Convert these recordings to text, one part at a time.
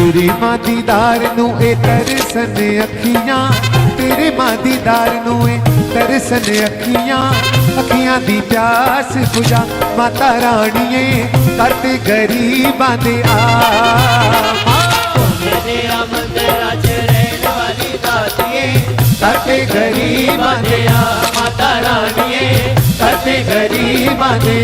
तेरे मां दीदार नू ए तरसन अखियां, तेरे मां दीदार नू ए तरसन अखियां, अखियां दी प्यास बुझा माता राणीए, करते गरीबां दे करते गरीबां दे माता राणीए, करते गरीबां दे।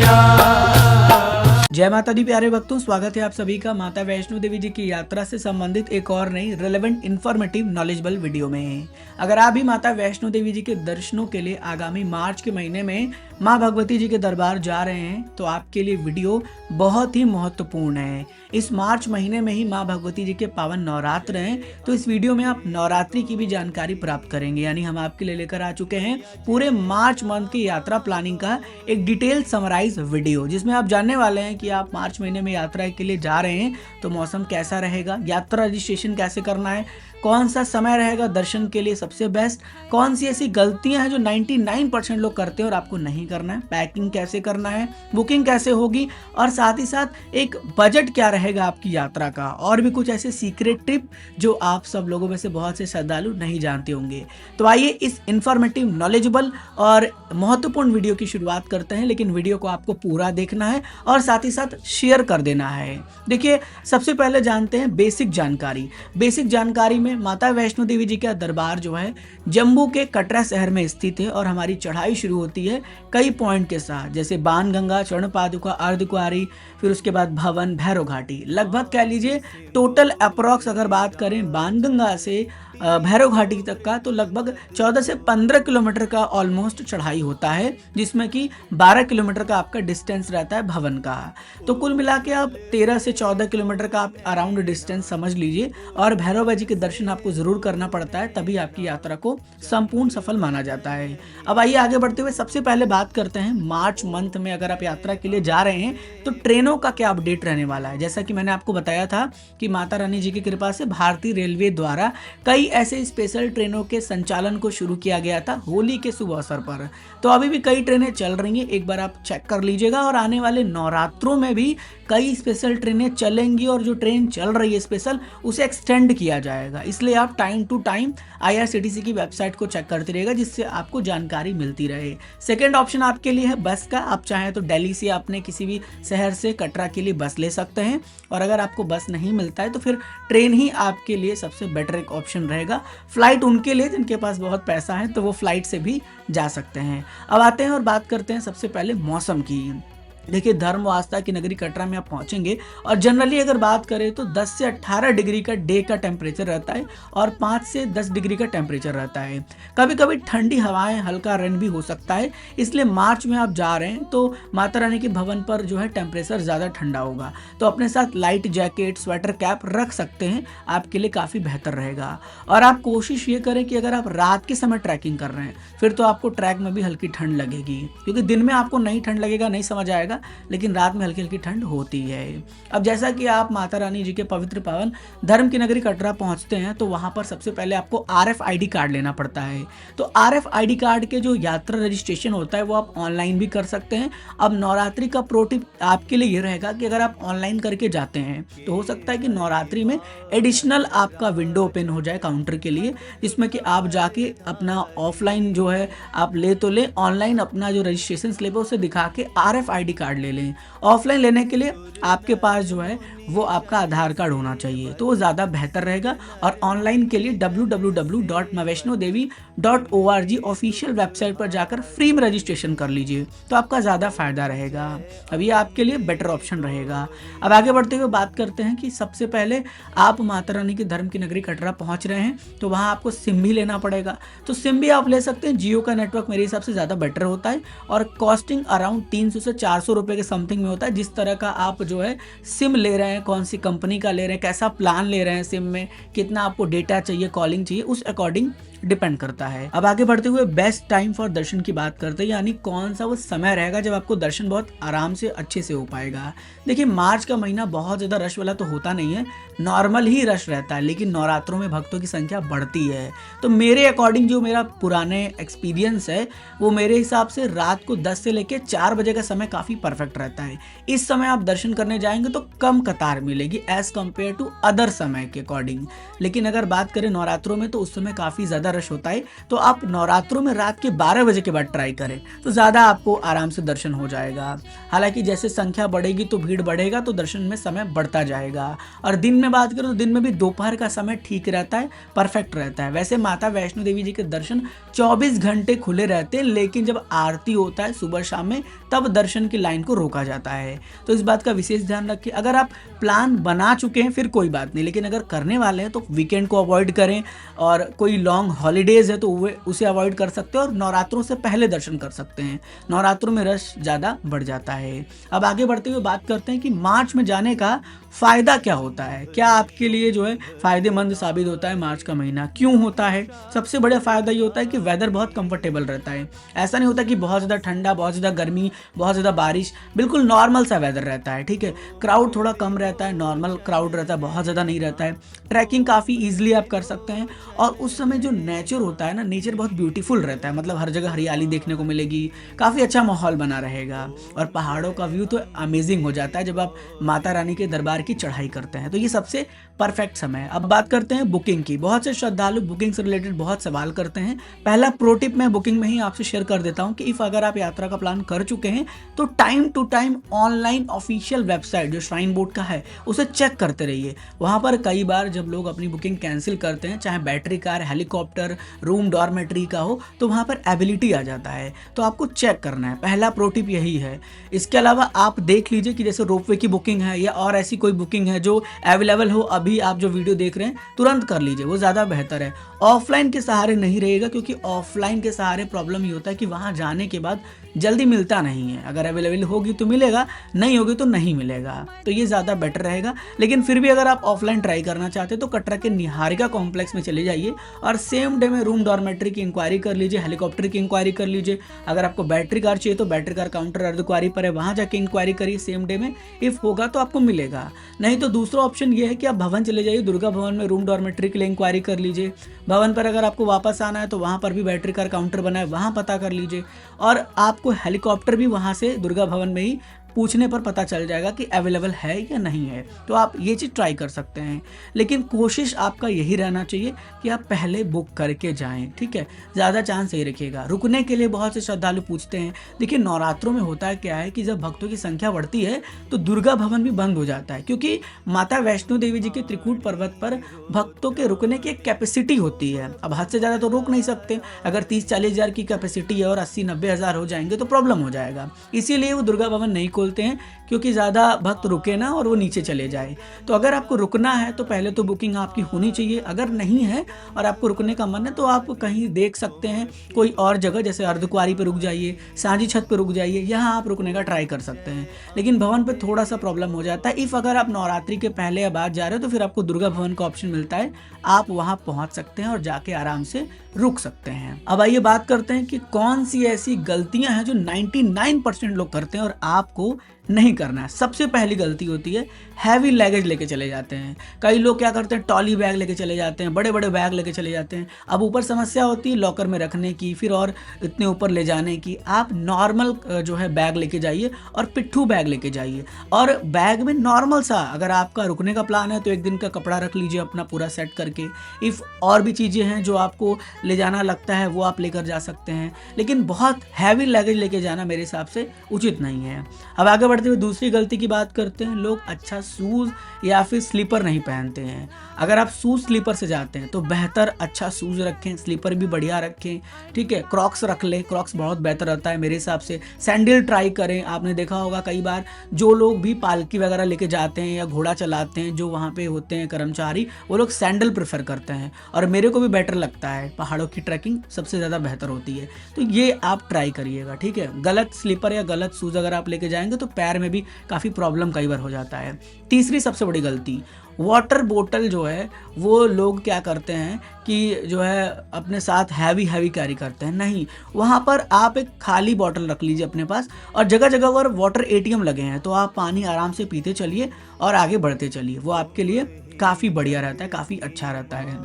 जय माता दी प्यारे भक्तों, स्वागत है आप सभी का माता वैष्णो देवी जी की यात्रा से संबंधित एक और नई रिलेवेंट इन्फॉर्मेटिव नॉलेजेबल वीडियो में। अगर आप भी माता वैष्णो देवी जी के दर्शनों के लिए आगामी मार्च के महीने में मां भगवती जी के दरबार जा रहे हैं तो आपके लिए वीडियो बहुत ही महत्वपूर्ण है। इस मार्च महीने में ही मां भगवती जी के पावन नवरात्र हैं, तो इस वीडियो में आप नवरात्रि की भी जानकारी प्राप्त करेंगे। यानी हम आपके लिए लेकर आ चुके हैं पूरे मार्च मंथ की यात्रा प्लानिंग का एक डिटेल समराइज वीडियो, जिसमें आप जानने वाले हैं कि आप मार्च महीने में यात्रा के लिए जा रहे हैं तो मौसम कैसा रहेगा, यात्रा रजिस्ट्रेशन कैसे करना है, कौन सा समय रहेगा दर्शन के लिए सबसे बेस्ट, कौन सी ऐसी गलतियां हैं जो 99% लोग करते हैं और आपको नहीं करना है, पैकिंग कैसे करना है, बुकिंग कैसे होगी, और साथ ही साथ एक बजट क्या रहेगा आपकी यात्रा का, और भी कुछ ऐसे सीक्रेट टिप जो आप सब लोगों में से बहुत से श्रद्धालु नहीं जानते होंगे। तो आइए इस इंफॉर्मेटिव, नॉलेजेबल और महत्वपूर्ण वीडियो की शुरुआत करते हैं, लेकिन वीडियो को आपको पूरा देखना है और साथ ही साथ शेयर कर देना है। देखिए, सबसे पहले जानते हैं बेसिक जानकारी। बेसिक जानकारी में माता वैष्णो देवी जी का दरबार जो है जम्मू के कटरा शहर में स्थित है और हमारी चढ़ाई शुरू होती है कई पॉइंट के साथ, जैसे बाणगंगा, स्वर्ण पादुका, अर्धकुंवारी, फिर उसके बाद भवन, भैरव घाटी। लगभग कह लीजिए टोटल अप्रॉक्स अगर बात करें बाणगंगा से भैरव घाटी तक का, तो लगभग 14 से 15 किलोमीटर का ऑलमोस्ट चढ़ाई होता है, जिसमें कि 12 किलोमीटर का आपका डिस्टेंस रहता है भवन का। तो कुल मिला के आप 13 से 14 किलोमीटर का आप अराउंड डिस्टेंस समझ लीजिए, और भैरव जी के दर्शन आपको जरूर करना पड़ता है, तभी आपकी यात्रा को संपूर्ण सफल माना जाता है। अब आइए आगे बढ़ते हुए सबसे पहले बात करते हैं मार्च मंथ में अगर आप यात्रा के लिए जा रहे हैं तो ट्रेनों का क्या अपडेट रहने वाला है। जैसा कि मैंने आपको बताया था कि माता रानी जी की कृपा से भारतीय रेलवे द्वारा कई ऐसे स्पेशल ट्रेनों के संचालन को शुरू किया गया था होली के शुभ अवसर पर। तो अभी भी कई ट्रेनें चल रही हैं, एक बार आप चेक कर लीजिएगा, और आने वाले नवरात्रों में भी कई स्पेशल ट्रेनें चलेंगी, और जो ट्रेन चल रही है स्पेशल उसे एक्सटेंड किया जाएगा। इसलिए आप टाइम टू टाइम IRCTC की वेबसाइट को चेक करते रहिएगा, जिससे आपको जानकारी मिलती रहे। सेकेंड ऑप्शन आपके लिए है बस का। आप चाहें तो दिल्ली से अपने किसी भी शहर से कटरा के लिए बस ले सकते हैं, और अगर आपको बस नहीं मिलता है तो फिर ट्रेन ही आपके लिए सबसे बेटर एक ऑप्शन रहेगा। फ्लाइट उनके लिए जिनके पास बहुत पैसा है, तो वो फ्लाइट से भी जा सकते हैं। अब आते हैं और बात करते हैं सबसे पहले मौसम की। देखिए, धर्म व आस्था की नगरी कटरा में आप पहुंचेंगे और जनरली अगर बात करें तो 10 से 18 डिग्री का डे का टेम्परेचर रहता है और 5 से 10 डिग्री का टेम्परेचर रहता है। कभी कभी ठंडी हवाएं, हल्का रन भी हो सकता है। इसलिए मार्च में आप जा रहे हैं तो माता रानी के भवन पर जो है टेम्परेचर ज़्यादा ठंडा होगा, तो अपने साथ लाइट जैकेट, स्वेटर, कैप रख सकते हैं, आपके लिए काफ़ी बेहतर रहेगा। और आप कोशिश ये करें कि अगर आप रात के समय ट्रैकिंग कर रहे हैं फिर तो आपको ट्रैक में भी हल्की ठंड लगेगी, क्योंकि दिन में आपको नहीं ठंड लगेगा, नहीं समझ आएगा, लेकिन रात में हल्की हल्की ठंड होती है। अब जैसा कि आप माता रानी जी के पवित्र पावन धर्म की नगरी कटरा पहुंचते हैं तो वहां पर सबसे पहले आपको RFID कार्ड लेना पड़ता है। तो RFID कार्ड के जो यात्रा रजिस्ट्रेशन होता है वो आप ऑनलाइन भी कर सकते हैं। अब नवरात्रि का प्रो टिप आपके लिए ये रहेगा कि अगर आप ऑनलाइन करके जाते हैं तो हो सकता है कि नवरात्रि में एडिशनल आपका विंडो ओपन हो जाए काउंटर के लिए, जिसमें कि आप जाके अपना ऑफलाइन जो है आप ले तो ले, ऑनलाइन अपना जो रजिस्ट्रेशन स्लिप है उसे दिखा के RFID कार्ड ले लें। ऑफलाइन लेने के लिए आपके पास जो है वो आपका आधार कार्ड होना चाहिए, तो वो ज़्यादा बेहतर रहेगा। और ऑनलाइन के लिए www.maavaishnodevi.org ऑफिशियल वेबसाइट पर जाकर फ्री में रजिस्ट्रेशन कर लीजिए, तो आपका ज़्यादा फायदा रहेगा। अब ये आपके लिए बेटर ऑप्शन रहेगा। अब आगे बढ़ते हुए बात करते हैं कि सबसे पहले आप माता रानी के धर्म की नगरी कटरा पहुंच रहे हैं तो वहाँ आपको सिम भी लेना पड़ेगा। तो सिम भी आप ले सकते हैं, जियो का नेटवर्क मेरे हिसाब से ज़्यादा बेटर होता है और कॉस्टिंग अराउंड 300 से 400 रुपये के समथिंग में होता है। जिस तरह का आप जो है सिम ले रहे हैं, कौन सी कंपनी का ले रहे हैं, कैसा प्लान ले रहे हैं, सिम में कितना आपको डेटा चाहिए, कॉलिंग चाहिए, उस अकॉर्डिंग डिपेंड करता है। अब आगे बढ़ते हुए बेस्ट टाइम फॉर दर्शन की बात करते हैं, यानी कौन सा वो समय रहेगा जब आपको दर्शन बहुत आराम से अच्छे से हो पाएगा। देखिए, मार्च का महीना बहुत ज़्यादा रश वाला तो होता नहीं है, नॉर्मल ही रश रहता है, लेकिन नवरात्रों में भक्तों की संख्या बढ़ती है। तो मेरे अकॉर्डिंग जो मेरा पुराने एक्सपीरियंस है, वो मेरे हिसाब से रात को 10 से लेकर 4 बजे का समय काफ़ी परफेक्ट रहता है। इस समय आप दर्शन करने जाएंगे तो कम कतार मिलेगी एज कम्पेयर टू अदर समय के अकॉर्डिंग। लेकिन अगर बात करें नवरात्रों में तो उस समय काफ़ी ज़्यादा रश होता है, तो आप नवरात्रों में रात के 12 बजे के बाद ट्राई करें तो ज़्यादा आपको आराम से दर्शन हो जाएगा। हालांकि जैसे संख्या बढ़ेगी तो भीड़ बढ़ेगा, तो दर्शन में समय बढ़ता जाएगा। और दिन में बात करें तो दिन में भी दोपहर का समय ठीक रहता है, परफेक्ट रहता है। वैसे माता वैष्णो देवी जी के दर्शन 24 घंटे खुले रहते हैं, लेकिन जब आरती होता है सुबह शाम में तब दर्शन की लाइन को रोका जाता है। तो इस बात का विशेष ध्यान रखिए। अगर आप प्लान बना चुके हैं फिर कोई बात नहीं, लेकिन अगर करने वाले हैं तो वीकेंड को अवॉइड करें, और कोई लॉन्ग हॉलीडेज है तो उसे अवॉइड कर सकते हैं, और नवरात्रों से पहले दर्शन कर सकते हैं। नवरात्रों में रश ज़्यादा बढ़ जाता है। अब आगे बढ़ते हुए बात करते हैं कि मार्च में जाने का फ़ायदा क्या होता है, क्या आपके लिए जो है फ़ायदेमंद साबित होता है मार्च का महीना, क्यों होता है। सबसे बड़ा फ़ायदा ये होता है कि वेदर बहुत कंफर्टेबल रहता है। ऐसा नहीं होता कि बहुत ज़्यादा ठंडा, बहुत ज़्यादा गर्मी, बहुत ज़्यादा बारिश, बिल्कुल नॉर्मल सा वेदर रहता है। ठीक है, क्राउड थोड़ा कम रहता है, नॉर्मल क्राउड रहता है, बहुत ज़्यादा नहीं रहता है। ट्रैकिंग काफ़ी ईजिली आप कर सकते हैं, और उस समय जो नेचर होता है ना, नेचर बहुत ब्यूटीफुल रहता है। मतलब हर जगह हरियाली देखने को मिलेगी, काफ़ी अच्छा माहौल बना रहेगा, और पहाड़ों का व्यू तो अमेजिंग हो जाता है जब आप माता रानी के दरबार की चढ़ाई करते हैं। तो ये सबसे परफेक्ट समय है। अब बात करते हैं बुकिंग की। बहुत से श्रद्धालु बुकिंग से रिलेटेड बहुत सवाल करते हैं। पहला प्रो टिप मैं बुकिंग में ही आपसे शेयर कर देता हूं कि इफ अगर आप यात्रा का प्लान कर चुके हैं तो time to time online official website जो श्राइन बोर्ड का है उसे चेक करते रहिए। वहां पर कई बार जब लोग अपनी बुकिंग कैंसिल करते हैं, चाहे battery car, helicopter, room, dormitory का हो, तो वहां पर एबिलिटी आ जाता है, तो आपको चेक करना है। पहला प्रो टिप यही है। इसके अलावा आप देख लीजिए कि जैसे रोपवे की बुकिंग है या और ऐसी कोई बुकिंग है जो अवेलेबल हो, अभी आप जो वीडियो देख रहे हैं तुरंत कर लीजिए, वो ज़्यादा बेहतर है। ऑफलाइन के सहारे नहीं रहेगा, क्योंकि ऑफलाइन के सहारे प्रॉब्लम ये होता है कि वहाँ जाने के बाद जल्दी मिलता नहीं है। अगर अवेलेबल होगी तो मिलेगा, नहीं होगी तो नहीं मिलेगा, तो ये ज़्यादा बेटर रहेगा। लेकिन फिर भी अगर आप ऑफलाइन ट्राई करना चाहते हैं तो कटरा के निहारिका कॉम्प्लेक्स में चले जाइए और सेम डे में रूम, डॉर्मेट्री की इंक्वायरी कर लीजिए, हेलीकॉप्टर की इंक्वायरी कर लीजिए। अगर आपको बैटरी कार चाहिए तो बैटरी कार काउंटर अर्धकुआरी पर है, वहाँ जाके इंक्वायरी करिए सेम डे में, इफ होगा तो आपको मिलेगा। नहीं तो दूसरा ऑप्शन ये है कि आप भवन चले जाइए, दुर्गा भवन में रूम डॉर्मेट्री के लिए इंक्वायरी कर लीजिए। भवन पर अगर आपको वापस आना है तो वहाँ पर भी बैटरी कार काउंटर बना है, वहाँ पता कर लीजिए। और आपको हेलीकॉप्टर भी वहाँ से दुर्गा भवन में ही पूछने पर पता चल जाएगा कि अवेलेबल है या नहीं है, तो आप ये चीज़ ट्राई कर सकते हैं। लेकिन कोशिश आपका यही रहना चाहिए कि आप पहले बुक करके जाएं, ठीक है, ज़्यादा चांस यही रखिएगा। रुकने के लिए बहुत से श्रद्धालु पूछते हैं। देखिए, नवरात्रों में होता है क्या है कि जब भक्तों की संख्या बढ़ती है तो दुर्गा भवन भी बंद हो जाता है, क्योंकि माता वैष्णो देवी जी के त्रिकूट पर्वत पर भक्तों के रुकने की एक कैपेसिटी होती है। अब हद से ज़्यादा तो रोक नहीं सकते, अगर 30-40 हज़ार की कैपेसिटी है और 80-90 हज़ार हो जाएंगे तो प्रॉब्लम हो जाएगा। इसीलिए वो दुर्गा भवन नहीं खोलते हैं, क्योंकि ज़्यादा भक्त रुके ना और वो नीचे चले जाए। तो अगर आपको रुकना है तो पहले तो बुकिंग आपकी होनी चाहिए। अगर नहीं है और आपको रुकने का मन है तो आप कहीं देख सकते हैं कोई और जगह, जैसे अर्धकुआरी पे रुक जाइए, सांझी छत पे रुक जाइए, यहाँ आप रुकने का ट्राई कर सकते हैं। लेकिन भवन पे थोड़ा सा प्रॉब्लम हो जाता है। इफ़ अगर आप नवरात्रि के पहले या बाद जा रहे हो तो फिर आपको दुर्गा भवन का ऑप्शन मिलता है, आप वहाँ पहुँच सकते हैं और जाके आराम से रुक सकते हैं। अब आइए बात करते हैं कि कौन सी ऐसी गलतियां हैं जो 99% लोग करते हैं और आपको नहीं करना है। सबसे पहली गलती होती है हैवी लगेज लेके चले जाते हैं। कई लोग क्या करते हैं, ट्रॉली बैग लेके चले जाते हैं, बड़े बड़े बैग लेके चले जाते हैं। अब ऊपर समस्या होती है लॉकर में रखने की, फिर और इतने ऊपर ले जाने की। आप नॉर्मल जो है बैग लेके जाइए और पिट्ठू बैग लेके जाइए, और बैग में नॉर्मल सा, अगर आपका रुकने का प्लान है तो एक दिन का कपड़ा रख लीजिए अपना पूरा सेट करके। इफ़ और भी चीज़ें हैं जो आपको ले जाना लगता है वो आप लेकर जा सकते हैं, लेकिन बहुत हैवी लगेज लेके जाना मेरे हिसाब से उचित नहीं है। अब आगे बढ़ते हुए दूसरी गलती की बात करते हैं। लोग अच्छा शूज़ या फिर स्लीपर नहीं पहनते हैं। अगर आप शूज़ स्लीपर से जाते हैं तो बेहतर अच्छा शूज़ रखें, स्लीपर भी बढ़िया रखें, ठीक है। क्रॉक्स रख लें, क्रॉक्स बहुत बेहतर रहता है मेरे हिसाब से। सैंडल ट्राई करें। आपने देखा होगा कई बार जो लोग भी पालकी वगैरह लेके जाते हैं या घोड़ा चलाते हैं, जो वहाँ पे होते हैं कर्मचारी, वो लोग सैंडल प्रेफर करते हैं, और मेरे को भी बेटर लगता है। पहाड़ों की ट्रैकिंग सबसे ज़्यादा बेहतर होती है, तो ये आप ट्राई करिएगा, ठीक है। गलत स्लीपर या गलत शूज़ अगर आप लेके जाएंगे तो पैर में भी काफ़ी प्रॉब्लम कई बार हो जाता है। तीसरी सबसे बड़ी गलती, वाटर बोतल जो है वो लोग क्या करते हैं कि जो है अपने साथ हैवी कैरी करते हैं। नहीं, वहाँ पर आप एक खाली बॉटल रख लीजिए अपने पास, और जगह जगह पर वाटर एटीएम लगे हैं, तो आप पानी आराम से पीते चलिए और आगे बढ़ते चलिए। वो आपके लिए काफ़ी बढ़िया रहता है, काफ़ी अच्छा रहता है।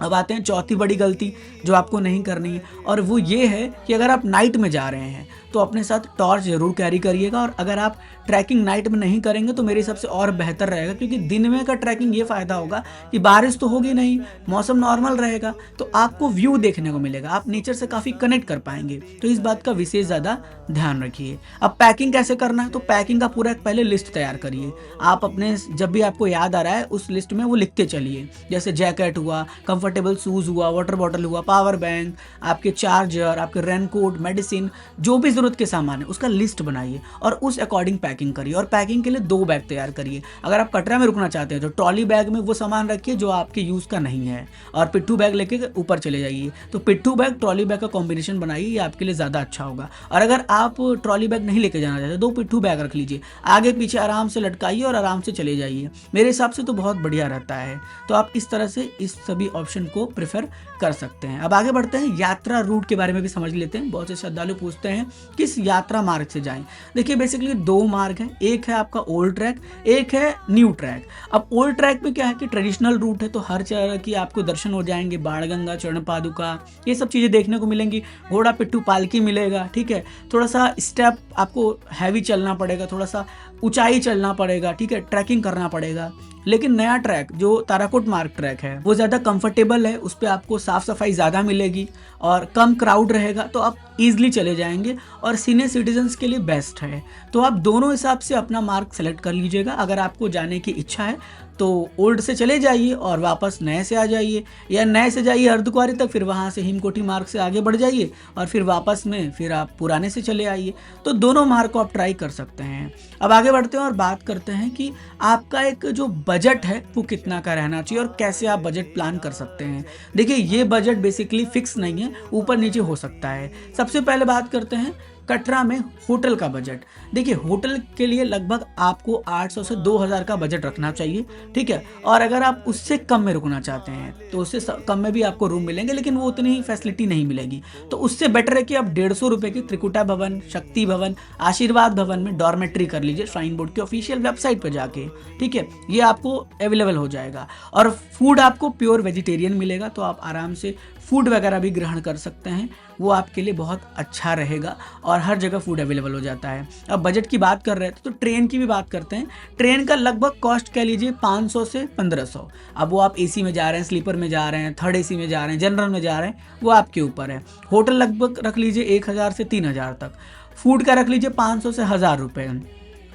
अब आते हैं चौथी बड़ी गलती जो आपको नहीं करनी है, और वो ये है कि अगर आप नाइट में जा रहे हैं तो अपने साथ टॉर्च ज़रूर कैरी करिएगा। और अगर आप ट्रैकिंग नाइट में नहीं करेंगे तो मेरे हिसाब से और बेहतर रहेगा, क्योंकि दिन में का ट्रैकिंग ये फ़ायदा होगा कि बारिश तो होगी नहीं, मौसम नॉर्मल रहेगा, तो आपको व्यू देखने को मिलेगा, आप नेचर से काफ़ी कनेक्ट कर पाएंगे। तो इस बात का विशेष ज़्यादा ध्यान रखिए। अब पैकिंग कैसे करना है, तो पैकिंग का पूरा एक पहले लिस्ट तैयार करिए। आप अपने जब भी आपको याद आ रहा है उस लिस्ट में वो लिखते चलिए, जैसे जैकेट हुआ, कंफर्टेबल शूज़ हुआ, वाटर बॉटल हुआ, पावर बैंक, आपके चार्जर, आपके रेनकोट, मेडिसिन, जो भी ज़रूरत के सामान है उसका लिस्ट बनाइए और उस अकॉर्डिंग पैकिंग करिए। और पैकिंग के लिए 2 बैग तैयार करिए। अगर आप कटरा में रुकना चाहते हैं तो ट्रॉली बैग में वो सामान रखिए जो आपके यूज़ का नहीं है, और पिट्ठू बैग लेके ऊपर चले जाइए। तो पिट्ठू बैग ट्रॉली बैग का कॉम्बिनेशन बनाइए, ये आपके लिए ज़्यादा अच्छा होगा। और अगर आप ट्रॉली बैग नहीं लेके जाना चाहते 2 पिट्ठू बैग रख लीजिए, आगे पीछे आराम से लटकाइए और आराम से चले जाइए। मेरे हिसाब से तो बहुत बढ़िया रहता है। तो आप इस तरह से इस सभी ऑप्शन को प्रेफर कर सकते हैं। अब आगे बढ़ते हैं, यात्रा रूट के बारे में भी समझ लेते हैं। बहुत से श्रद्धालु पूछते हैं किस यात्रा मार्ग से जाएं। देखिए बेसिकली 2 मार्ग हैं, एक है आपका ओल्ड ट्रैक, एक है न्यू ट्रैक। अब ओल्ड ट्रैक में क्या है कि ट्रेडिशनल रूट है, तो हर तरह की आपको दर्शन हो जाएंगे, बाणगंगा, चरण पादुका, ये सब चीज़ें देखने को मिलेंगी, घोड़ा पिट्ठू पालकी मिलेगा, ठीक है। थोड़ा सा स्टेप आपको हैवी चलना पड़ेगा, थोड़ा सा ऊंचाई चलना पड़ेगा, ठीक है, ट्रैकिंग करना पड़ेगा। लेकिन नया ट्रैक जो ताराकोट मार्ग ट्रैक है वो ज़्यादा कंफर्टेबल है, उस पर आपको साफ़ सफाई ज़्यादा मिलेगी और कम क्राउड रहेगा, तो आप ईजिली चले जाएंगे और सीनियर सिटीजन्स के लिए बेस्ट है। तो आप दोनों हिसाब से अपना मार्ग सेलेक्ट कर लीजिएगा। अगर आपको जाने की इच्छा है तो ओल्ड से चले जाइए और वापस नए से आ जाइए, या नए से जाइए अर्धकुंवारी तक, फिर वहाँ से हिमकोटी मार्ग से आगे बढ़ जाइए और फिर वापस में फिर आप पुराने से चले आइए। तो दोनों मार्ग को आप ट्राई कर सकते हैं। अब आगे बढ़ते हैं और बात करते हैं कि आपका एक जो बजट है वो कितना का रहना चाहिए और कैसे आप बजट प्लान कर सकते हैं। देखिए ये बजट बेसिकली फिक्स नहीं है, ऊपर नीचे हो सकता है। सबसे पहले बात करते हैं कटरा में होटल का बजट। देखिए होटल के लिए लगभग आपको 800 से 2000 का बजट रखना चाहिए, ठीक है। और अगर आप उससे कम में रुकना चाहते हैं तो उससे कम में भी आपको रूम मिलेंगे, लेकिन वो उतनी ही फैसिलिटी नहीं मिलेगी। तो उससे बेटर है कि आप 150 रुपये की त्रिकुटा भवन, शक्ति भवन, आशीर्वाद भवन में डॉर्मेट्री कर लीजिए, श्राइन बोर्ड की ऑफिशियल वेबसाइट पर जाके, ठीक है। ये आपको अवेलेबल हो जाएगा और फूड आपको प्योर वेजिटेरियन मिलेगा, तो आप आराम से फूड वगैरह भी ग्रहण कर सकते हैं, वो आपके लिए बहुत अच्छा रहेगा और हर जगह फूड अवेलेबल हो जाता है। अब बजट की बात कर रहे थे तो ट्रेन की भी बात करते हैं। ट्रेन का लगभग कॉस्ट कह लीजिए 500 से 1500। अब वो आप एसी में जा रहे हैं, स्लीपर में जा रहे हैं, थर्ड एसी में जा रहे हैं, जनरल में जा रहे हैं, वो आपके ऊपर है। होटल लगभग रख लीजिए 1000 से 3000 तक, फूड का रख लीजिए 500 से 1000 रुपये।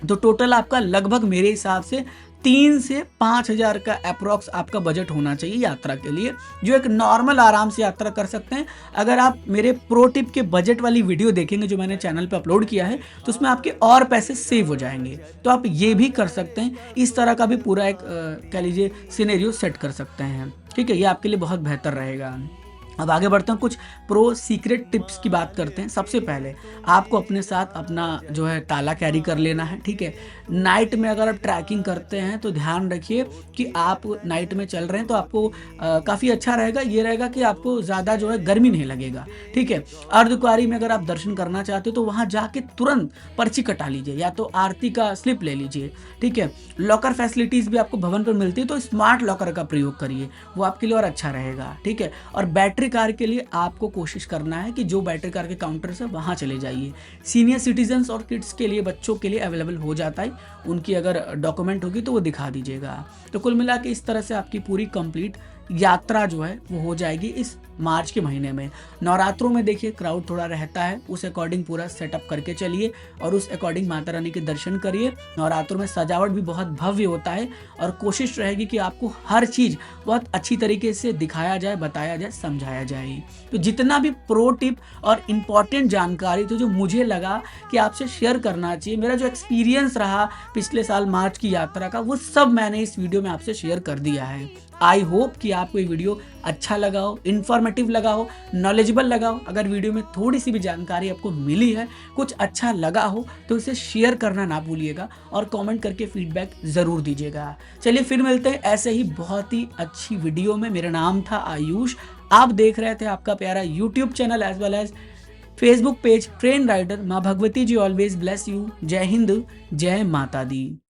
तो टोटल आपका लगभग मेरे हिसाब से 3 से 5000 का अप्रॉक्स आपका बजट होना चाहिए यात्रा के लिए, जो एक नॉर्मल आराम से यात्रा कर सकते हैं। अगर आप मेरे प्रो टिप के बजट वाली वीडियो देखेंगे जो मैंने चैनल पे अपलोड किया है तो उसमें आपके और पैसे सेव हो जाएंगे, तो आप ये भी कर सकते हैं। इस तरह का भी पूरा एक कह लीजिए सिनेरियो सेट कर सकते हैं, ठीक है। ये आपके लिए बहुत बेहतर रहेगा। अब आगे बढ़ते हैं, कुछ प्रो सीक्रेट टिप्स की बात करते हैं। सबसे पहले आपको अपने साथ अपना जो है ताला कैरी कर लेना है, ठीक है। नाइट में अगर आप ट्रैकिंग करते हैं तो ध्यान रखिए कि आप नाइट में चल रहे हैं तो आपको काफ़ी अच्छा रहेगा, ये रहेगा कि आपको ज़्यादा जो है गर्मी नहीं लगेगा, ठीक है। अर्धकुंवारी में अगर आप दर्शन करना चाहते हो तो वहाँ जाके तुरंत पर्ची कटा लीजिए या तो आरती का स्लिप ले लीजिए, ठीक है। लॉकर फैसिलिटीज़ भी आपको भवन पर मिलती है, तो स्मार्ट लॉकर का प्रयोग करिए, वो आपके लिए और अच्छा रहेगा, ठीक है। और बैटरी कार के लिए आपको कोशिश करना है कि जो बैटरी कार के काउंटर से वहाँ चले जाइए। सीनियर सिटीजन्स और किड्स के लिए, बच्चों के लिए अवेलेबल हो जाता है, उनकी अगर डॉक्यूमेंट होगी तो वो दिखा दीजिएगा। तो कुल मिला के इस तरह से आपकी पूरी कंप्लीट यात्रा जो है वो हो जाएगी इस मार्च के महीने में। नवरात्रों में देखिए क्राउड थोड़ा रहता है, उस अकॉर्डिंग पूरा सेटअप करके चलिए और उस अकॉर्डिंग माता रानी के दर्शन करिए। नवरात्रों में सजावट भी बहुत भव्य होता है और कोशिश रहेगी कि आपको हर चीज़ बहुत अच्छी तरीके से दिखाया जाए, बताया जाए, समझाया जाए। तो जितना भी प्रो टिप और इम्पॉर्टेंट जानकारी तो जो मुझे लगा कि आपसे शेयर करना चाहिए, मेरा जो एक्सपीरियंस रहा पिछले साल मार्च की यात्रा का, वो सब मैंने इस वीडियो में आपसे शेयर कर दिया है। आई होप कि आपको ये वीडियो अच्छा लगा हो, इन्फॉर्मेटिव लगा हो, नॉलेजेबल लगा हो, अगर वीडियो में थोड़ी सी भी जानकारी आपको मिली है, कुछ अच्छा लगा हो तो इसे शेयर करना ना भूलिएगा और कमेंट करके फीडबैक ज़रूर दीजिएगा। चलिए फिर मिलते हैं ऐसे ही बहुत ही अच्छी वीडियो में। मेरा नाम था आयुष, आप देख रहे थे आपका प्यारा YouTube channel as well as Facebook page train rider. माँ Bhagwati ji always bless you. जय हिंद, जय माता दी।